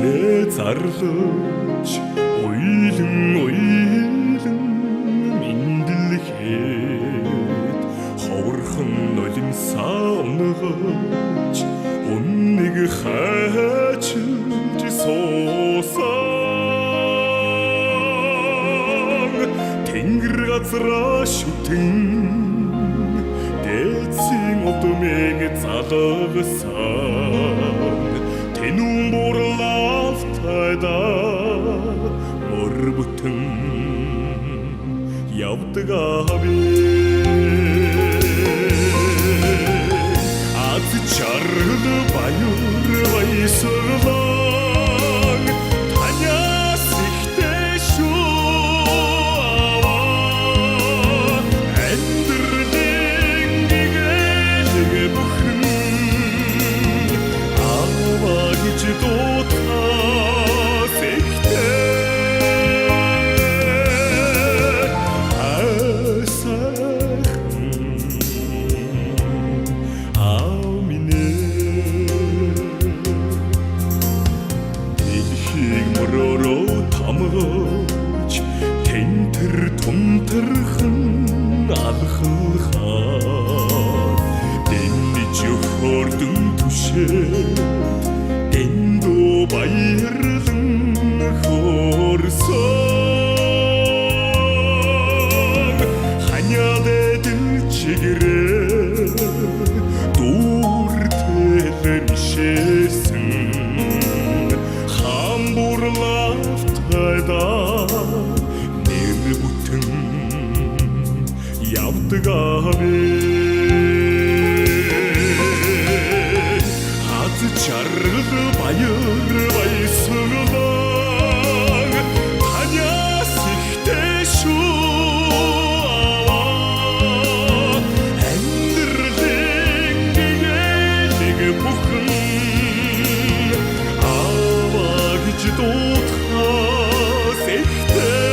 эзнээ зарлаж уйлан мэндэлхэд ховорхон нулимсаа унгаж үннийг хайчилж суусан тэнгэр газраа шүтэн дээдсийн удмыг залгасан тэнүүн бурлалтайда мөр бүтэн явдаг аби аз чаргал баяр баясгалан танаас ихтэй шүү амьдралын гэгээлэг бүхэн аваа гэж дуудахаас ихтэй тамгаж тентэр тунтэрхэн алхахаар дэнэж хөрдөн түшээ эндөө баярлан хорсон ханяад чигрээ дүүр тэлэмшээсэн нэр бүтэн явдаг аби хаз чаргал баяр баясгалан танаас ихтэй шүү амьдралын гэгээлэг бүхэн аваа гэж дуудахаас ихтэй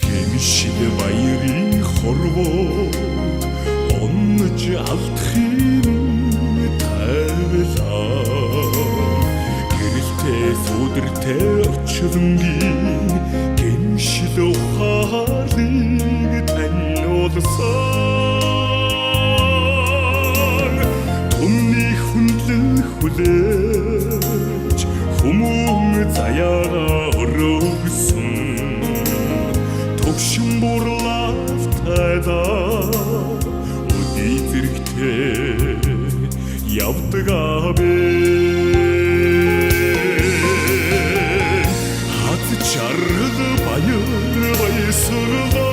гэмшил баярын хорвоо онж алдахын тайлаа гэрэлтэй сүдэртэй очронгийн гэмшил ухаалыг таниулсан түмний хүнлэн хүлээж хүмүүн заяага өргөсөн төгшин бурлалтайда өдий зэрэгтэй явдаг аби хаз чаргал баяр баясгалан